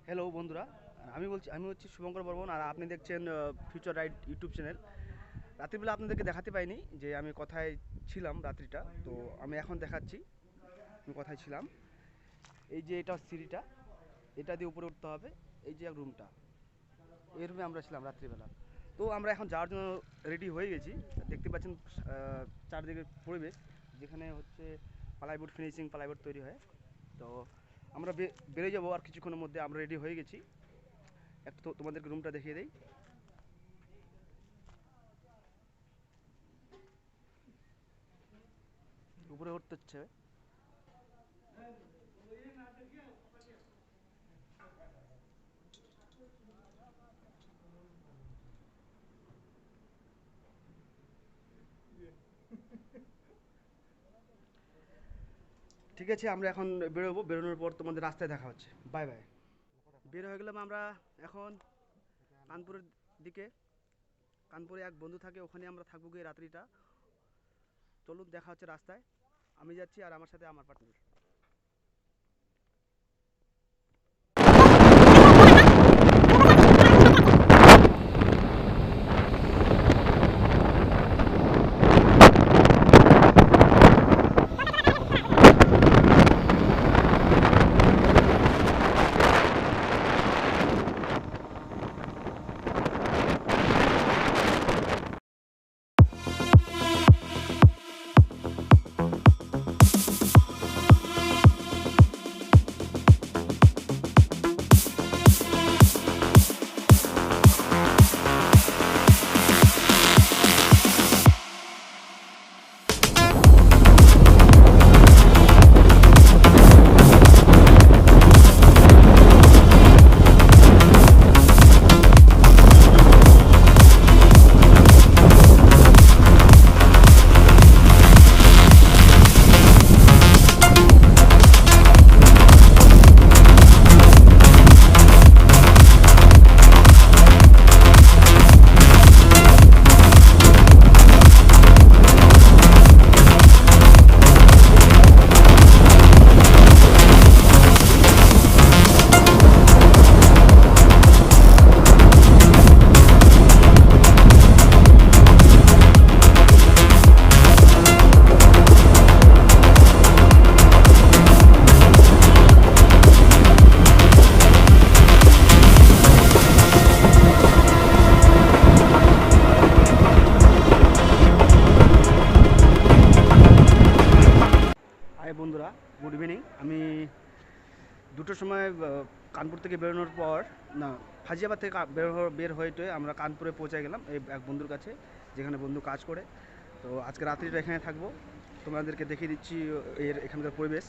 Hello বন্ধুরা, আমি হচ্ছি শুভঙ্কর বর্মন, আর আপনি দেখছেন ফিউচার রাইড ইউটিউব চ্যানেল। রাত্রিবেলা আপনাদেরকে দেখাতে পাইনি যে আমি কোথায় ছিলাম রাত্রিটা, তো আমি এখন দেখাচ্ছি আমি কোথায় ছিলাম। এই যে এটা সিঁড়িটা, এটা দিয়ে উপরে উঠতে হবে। এই যে রুমটা, এই রুমে আমরা ছিলাম রাত্রিবেলা। তো আমরা এখন যাওয়ার জন্য রেডি হয়ে গেছি। দেখতে পাচ্ছেন চারদিকে পরিবেশ, যেখানে হচ্ছে প্লাইউড ফিনিশিং, প্লাইউড তৈরি হয়। তো আমরা বেরিয়ে যাবো আর কিছুক্ষণের মধ্যে। আমরা রেডি হয়ে গেছি। একটু তোমাদেরকে রুমটা দেখিয়ে দেই। উপরে উঠতে হচ্ছে। ঠিক আছে, আমরা এখন বেরোবো। বেরোনোর পর তোমাদের রাস্তায় দেখা হচ্ছে। Bye bye. বের হয়ে গেলাম আমরা এখন কানপুরের দিকে। কানপুরে এক বন্ধু থাকে, ওখানে আমরা থাকবো গিয়ে রাত্রিটা। চলুন, দেখা হচ্ছে রাস্তায়। আমি যাচ্ছি আর আমার সাথে আমার পার্টনার। হাই বন্ধুরা, গুড ইভিনিং। আমি 2টোর সময় কানপুর থেকে বেরোনোর পর, না, ফাজিয়াবাদ থেকে বের হয়ে আমরা কানপুরে পৌঁছে গেলাম এই এক বন্ধুর কাছে, যেখানে বন্ধু কাজ করে। তো আজকে রাত্রিটা এখানে থাকবো। তোমাদেরকে দেখিয়ে দিচ্ছি এখানকার পরিবেশ।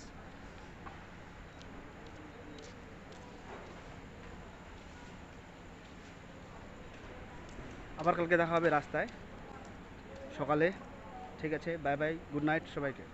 আবার কালকে দেখা হবে রাস্তায় সকালে। ঠিক আছে, বাই বাই, গুড নাইট সবাইকে।